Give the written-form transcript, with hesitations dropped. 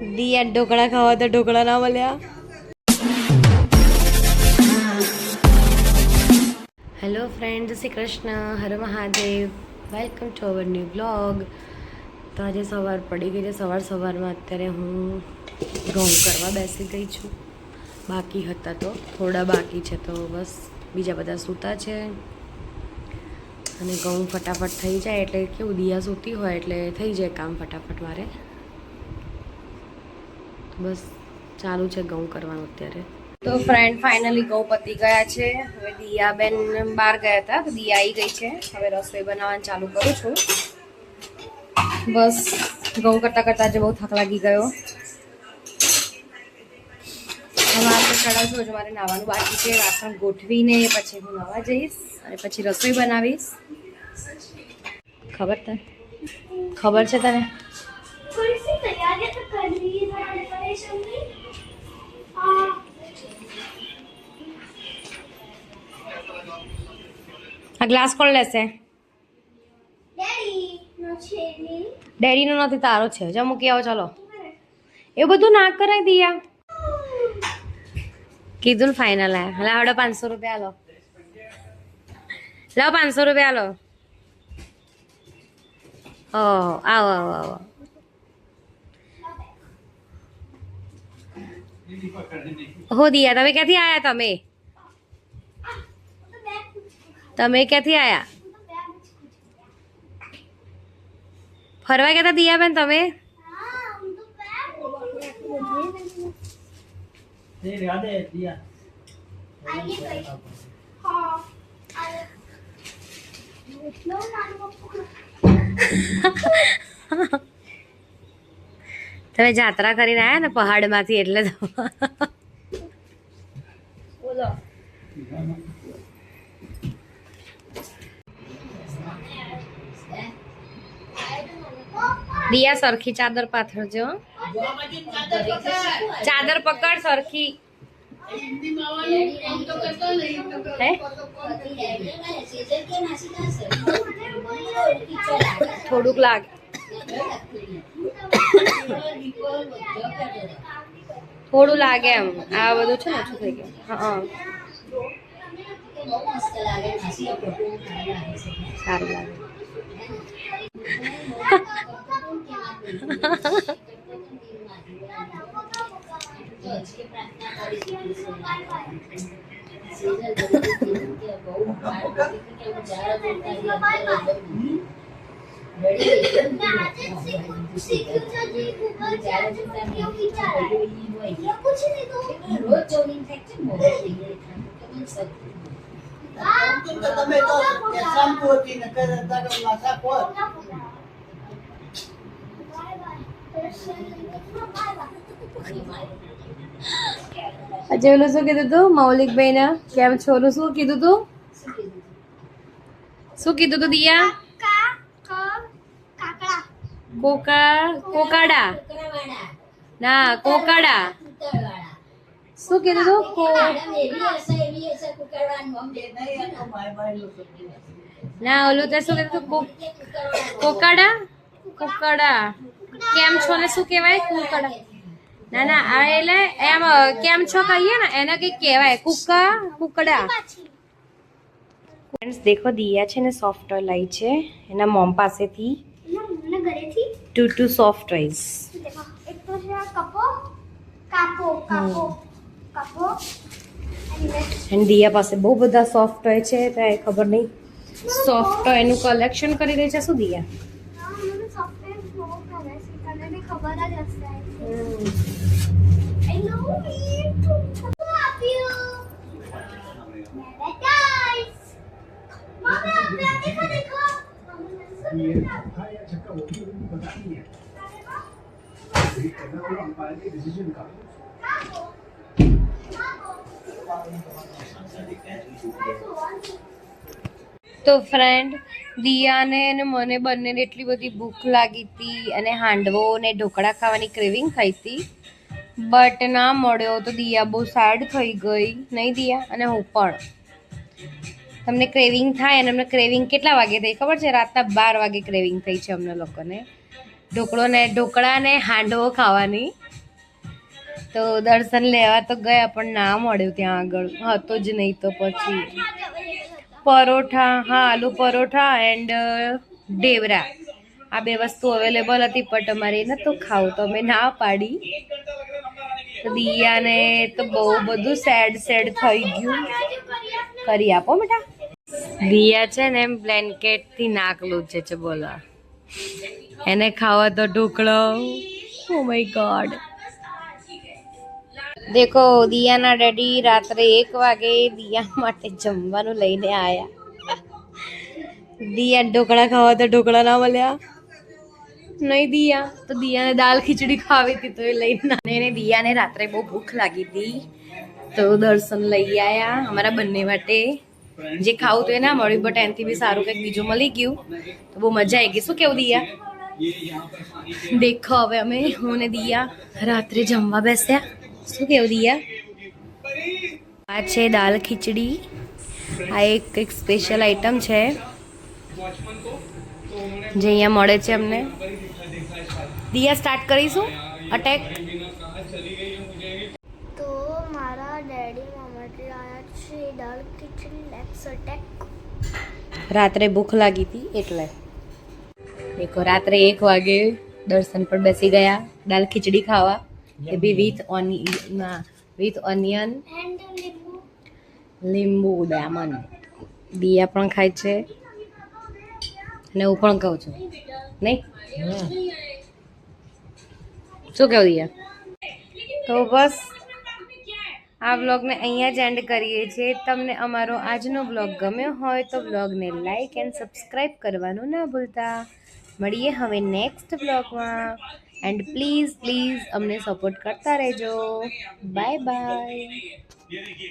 દિયા ઢોકળા ખાવા તો ઢોકળા ના મળ્યા. હેલો ફ્રેન્ડ, જય શ્રી કૃષ્ણ, હર Mahadev, welcome to our new blog. તો આજે સવાર પડી ગઈ છે. સવારમાં અત્યારે હું ઘઉં કરવા બેસી ગઈ છું. બાકી હતા તો થોડા બાકી છે, તો બસ બીજા બધા સૂતા છે અને ઘઉં ફટાફટ થઈ જાય એટલે કેવું, દિયા સૂતી હોય એટલે થઈ જાય કામ ફટાફટ મારે. બસ ચાલુ છે ઘઉં કરવાનું અત્યારે. તો ફ્રેન્ડ ફાઇનલી ઘઉં પતી ગયા છે. હવે દિયા બેન બહાર ગયા હતા તો દિયા આવી ગઈ છે. હવે રસોઈ બનાવવાનું ચાલુ કરું છું. બસ ઘઉં કરતાં કરતાં આજે બહુ થાક લાગી ગયો. હવે ચડાવશું જ, મારે નાવાનું બાકી છે. વાસણ ગોઠવીને પછી હું નાવા જઈશ અને પછી રસોઈ બનાવીશ. ખબર છે તને? આ ગ્લાસ કોણ લેશે? ડેડી નો નથી, તારો છે. જા મૂકી આવો. ચાલો, એ બધું ના કરાય દિયા. કીધું ને ફાઇનલ. હલાવડો 500 રૂપિયા લો. લાવો 500 રૂપિયા લો. આવો આવો આવો. હો દિયા, તમે ક્યાંથી આયા? તમે ક્યાંથી આયા? ફરવા ગયા હતા દિયા બેન તમે? તમે જાત્રા કરીને આયા ને પહાડમાંથી, એટલે તો. બોલો. દિયા સરખી ચાદર પાથરજો. ચાદર પકડ સરખી. થોડુંક લાગે, થોડું લાગે એમ. આ બધું છે ને ઓછું થઈ ગયું. હા, સારું લાગે. આજે ઓલું શું કીધું તું મૌલિકભાઈ ને? કેમ છોરું શું કીધું તું? શું કીધું તું દિયા? કોકાડા ના, કોકાડા. શું કીધું તું? ના, ઓલું તે શું કીધું તું? કોકાડા. કેમ છો ને શું કહેવાય? કોકાડા. ના, આ એટલે એમ કેમ છો કહીએ ને એને કઈ કહેવાય. કુકડા. ફ્રેન્ડ્સ દેખો, દિયા છે ને સોફ્ટ ટોય લાવી છે એના મોમ પાસેથી. Two soft toys. અને દિયા પાસે બહુ બધા સોફ્ટ ટોય છે. ત્યાં ખબર નહીં સોફ્ટ ટોય નું કલેક્શન કરી રહી છે. શું દિયા? તો ફ્રેન્ડ, દિયાને અને મને બંનેને એટલી બધી ભૂખ લાગી હતી અને હાંડવો ને ઢોકળા ખાવાની ક્રેવિંગ થઈ હતી, બટ ના મળ્યો તો દિયા બહુ સેડ થઈ ગઈ. નહીં દિયા? અને હું પણ. તમને ક્રેવિંગ થાય, અને અમને ક્રેવિંગ કેટલા વાગે થઈ ખબર છે? રાતના 12 વાગે ક્રેવિંગ થઈ છે અમને લોકોને. ઢોકળા ને હાંડવો ખાવાની. તો દર્શન લેવા તો ગયા પણ ના મળ્યું ત્યાં આગળ, હતો જ નહીં. તો પછી પરોઠા, હા આલુ પરોઠા એન્ડ ઢેવરા, આ બે વસ્તુ અવેલેબલ હતી પણ અમારે નતું ખાવું તો અમે ના પાડી. તો દિયાને તો બહુ બધું સેડ થઈ ગયું. કરી આપો બેટા. દિયા છે ને એમ બ્લેન્કેટ થી નાક લૂછે છે, બોલો. એને ખાવા તો ઢોકળો. Oh my God. દેખો દિયાના ડેડી રાત્રે 1 વાગે દિયા માટે જમવાનું લઈને આયા. દિયા ઢોકળા ખાવા તો ઢોકળા ના મળ્યા. નહીં દિયા તો દિયાને દાલ ખીચડી ખાવી હતી તો એ લઈને એને દિયાને રાત્રે બહુ ભૂખ લાગી હતી તો દર્શન લઈ આયા અમારા બંને માટે. જે ખાવું તો એ ના મળ્યું બટ એનાથી બી સારું કંઈક બીજું મળી ગયું તો બહુ મજા આવી ગઈ. શું કેવું દિયા? દેખો હવે અમે હું ને દિયા રાત્રે જમવા બેસ્યા. શું કેવું દિયા? આ છે દાલ ખીચડી. આ એક સ્પેશિયલ આઈટમ છે જે અહીંયા મળે છે અમને. દિયા સ્ટાર્ટ કરીશું અટેક. તો મારા ડેડી માટે આયા છે દાળ ખીચડી. Let's attack. રાત્રે ભૂખ લાગી હતી એટલે દેખો રાત્રે 1 વાગે દર્શન પર બેસી ગયા દાલ ખીચડી ખાવા. એ બી વિથ ઓનિયન, લીંબુ દામન. દિયા પણ ખાય છે અને હું પણ ખાઉં છું. નહીં શું કહું દિયા? તો બસ આ બ્લોગને અહીંયા જ એન્ડ કરીએ છીએ. તમને અમારો આજનો બ્લોગ ગમ્યો હોય તો બ્લોગને લાઈક એન્ડ સબસ્ક્રાઈબ કરવાનું ના ભૂલતા. મળીએ હવે નેક્સ્ટ બ્લોગમાં. એન્ડ પ્લીઝ અમને સપોર્ટ કરતા રહેજો. Bye bye.